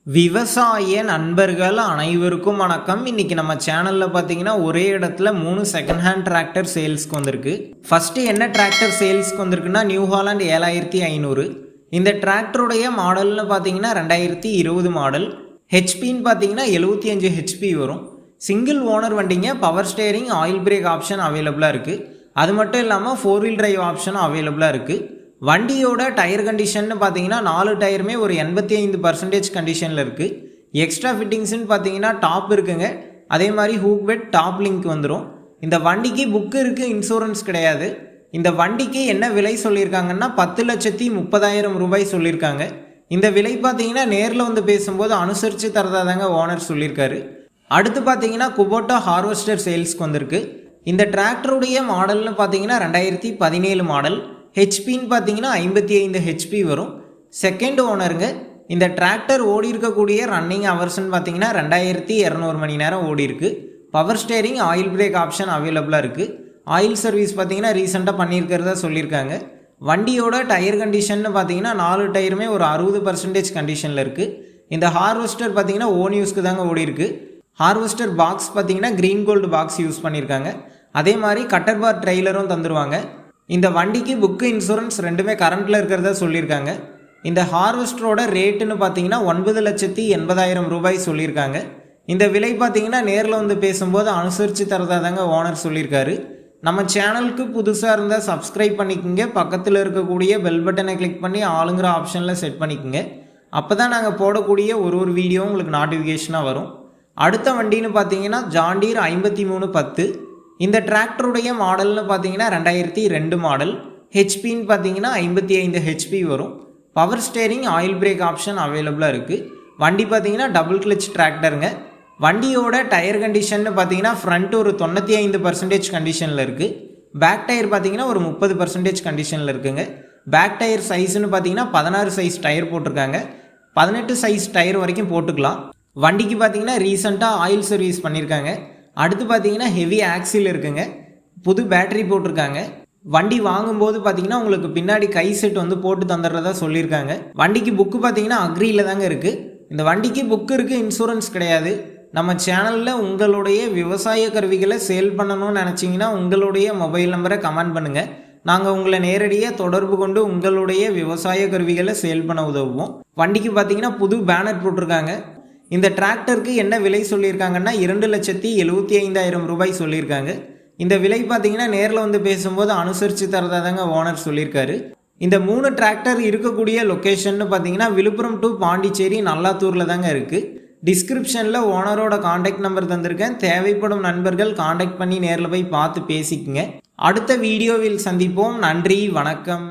விவசாய நண்பர்கள் அனைவருக்கும் வணக்கம். இன்னைக்கு நம்ம சேனல்ல பாத்தீங்கன்னா ஒரே இடத்துல 3 செகண்ட் ஹேண்ட் டிராக்டர் சேல்ஸ்க்கு வந்திருக்கு. ஃபர்ஸ்ட் என்ன டிராக்டர் சேல்ஸ்க்கு வந்திருக்குன்னா நியூ ஹாலண்ட் 7500. இந்த டிராக்டருடைய மாடல்னு பாத்தீங்கன்னா 2020 மாடல். ஹெச்பின்னு பாத்தீங்கன்னா 75 ஹெச்பி வரும். சிங்கிள் ஓனர் வண்டிங்க. Power steering, oil break option அவைலபிளா இருக்கு. அது மட்டும் இல்லாமல் 4 வீல் டிரைவ் ஆப்ஷனும் அவைலபிளா இருக்கு. வண்டியோட டயர் கண்டிஷன் பார்த்தீங்கன்னா 4 டயருமே ஒரு 85% கண்டிஷனில் இருக்குது. எக்ஸ்ட்ரா ஃபிட்டிங்ஸ்ன்னு பார்த்தீங்கன்னா டாப் இருக்குங்க. அதே மாதிரி ஹூக் பெட், டாப் லிங்க் வந்துடும். இந்த வண்டிக்கு புக்கு இருக்குது, இன்சூரன்ஸ் கிடையாது. இந்த வண்டிக்கு என்ன விலை சொல்லியிருக்காங்கன்னா 10,30,000 ரூபாய் சொல்லியிருக்காங்க. இந்த விலை பார்த்தீங்கன்னா நேரில் வந்து பேசும்போது அனுசரித்து தரதாதாங்க ஓனர் சொல்லியிருக்காரு. அடுத்து பார்த்தீங்கன்னா குபோட்டா ஹார்வெஸ்டர் சேல்ஸ்க்கு வந்திருக்கு. இந்த டிராக்டருடைய மாடல்னு பார்த்தீங்கன்னா 2017 மாடல். ஹெச்பின்னு பார்த்தீங்கன்னா 55 ஹெச்பி வரும். செகண்ட் ஓனருங்க. இந்த டிராக்டர் ஓடி இருக்கக்கூடிய ரன்னிங் ஹவர்ஸ்ன்னு பார்த்தீங்கன்னா 2200 மணி நேரம் ஓடி இருக்கு. Power steering, oil break option அவைலபிளாக இருக்குது. ஆயில் சர்வீஸ் பார்த்தீங்கன்னா ரீசெண்டாக பண்ணியிருக்கிறதா சொல்லியிருக்காங்க. வண்டியோட டயர் கண்டிஷன் பார்த்தீங்கன்னா 4 டயருமே ஒரு 60% கண்டிஷனில் இருக்குது. இந்த ஹார்வெஸ்டர் பார்த்தீங்கன்னா ஓன் யூஸ்க்கு தாங்க ஓடி இருக்கு. ஹார்வெஸ்டர் பாக்ஸ் பார்த்தீங்கன்னா க்ரீன் கோல்டு பாக்ஸ் யூஸ் பண்ணியிருக்காங்க. அதே மாதிரி கட்டர் பார் ட்ரெய்லரும் தந்துடுவாங்க. இந்த வண்டிக்கு புக்கு, இன்சூரன்ஸ் ரெண்டுமே கரண்ட்டில் இருக்கிறதா சொல்லியிருக்காங்க. இந்த ஹார்வெஸ்டரோட ரேட்டுன்னு பார்த்தீங்கன்னா 9,80,000 ரூபாய் சொல்லியிருக்காங்க. இந்த விலை பார்த்தீங்கன்னா நேரில் வந்து பேசும்போது அனுசரித்து தரதாதாங்க ஓனர் சொல்லியிருக்காரு. நம்ம சேனலுக்கு புதுசாக இருந்தால் சப்ஸ்கிரைப் பண்ணிக்கோங்க. பக்கத்தில் இருக்கக்கூடிய பெல் பட்டனை கிளிக் பண்ணி ஆளுங்கிற ஆப்ஷனில் செட் பண்ணிக்கோங்க. அப்போ தான் நாங்கள் போடக்கூடிய ஒரு வீடியோ உங்களுக்கு நோட்டிஃபிகேஷனாக வரும். அடுத்த வண்டின்னு பார்த்தீங்கன்னா ஜாண்டீர் 5310. இந்த டிராக்டருடைய மாடல்னு பார்த்தீங்கன்னா 2002 மாடல். ஹெச்பின்னு பார்த்தீங்கன்னா 55 ஹெச்பி வரும். Power steering, oil break option அவைலபிளாக இருக்குது. வண்டி பார்த்தீங்கன்னா டபுள் கிளச் டிராக்டருங்க. வண்டியோட டயர் கண்டிஷன் பார்த்தீங்கன்னா ஃப்ரண்ட் ஒரு 95% கண்டிஷனில் இருக்குது. பேக் டயர் பார்த்தீங்கன்னா ஒரு 30% கண்டிஷனில் இருக்குங்க. பேக் டயர் சைஸ்ன்னு பார்த்தீங்கன்னா 16 சைஸ் டயர் போட்டிருக்காங்க. 18 சைஸ் டயர் வரைக்கும் போட்டுக்கலாம். வண்டிக்கு பார்த்தீங்கன்னா ரீசெண்டாக ஆயில் சர்வீஸ் பண்ணியிருக்காங்க. அடுத்து பார்த்தீங்கன்னா ஹெவி ஆக்சில் இருக்குங்க. புது பேட்டரி போட்டிருக்காங்க. வண்டி வாங்கும்போது பார்த்தீங்கன்னா உங்களுக்கு பின்னாடி கை செட் வந்து போட்டு தந்துடுறதா சொல்லியிருக்காங்க. வண்டிக்கு புக்கு பார்த்தீங்கன்னா அக்ரியில் தாங்க இருக்குது. இந்த வண்டிக்கு புக்கு இருக்குது, இன்சூரன்ஸ் கிடையாது. நம்ம சேனலில் உங்களுடைய விவசாய கருவிகளை சேல் பண்ணணும்னு நினச்சிங்கன்னா உங்களுடைய மொபைல் நம்பரை கமெண்ட் பண்ணுங்கள். நாங்கள் உங்களை நேரடியாக தொடர்பு கொண்டு உங்களுடைய விவசாய கருவிகளை சேல் பண்ண உதவுவோம். வண்டிக்கு பார்த்தீங்கன்னா புது பேனர் போட்டிருக்காங்க. இந்த டிராக்டருக்கு என்ன விலை சொல்லியிருக்காங்கன்னா 2,75,000 ரூபாய் சொல்லியிருக்காங்க. இந்த விலை பார்த்தீங்கன்னா நேரில் வந்து பேசும்போது அனுசரித்து தரதாதாங்க ஓனர் சொல்லியிருக்காரு. இந்த 3 டிராக்டர் இருக்கக்கூடிய லொக்கேஷன்னு பார்த்தீங்கன்னா விழுப்புரம் டு பாண்டிச்சேரி, நல்லாத்தூரில் தாங்க இருக்குது. டிஸ்கிரிப்ஷனில் ஓனரோட காண்டாக்ட் நம்பர் தந்திருக்கேன். தேவைப்படும் நண்பர்கள் காண்டாக்ட் பண்ணி நேரில் போய் பார்த்து பேசிக்குங்க. அடுத்த வீடியோவில் சந்திப்போம். நன்றி, வணக்கம்.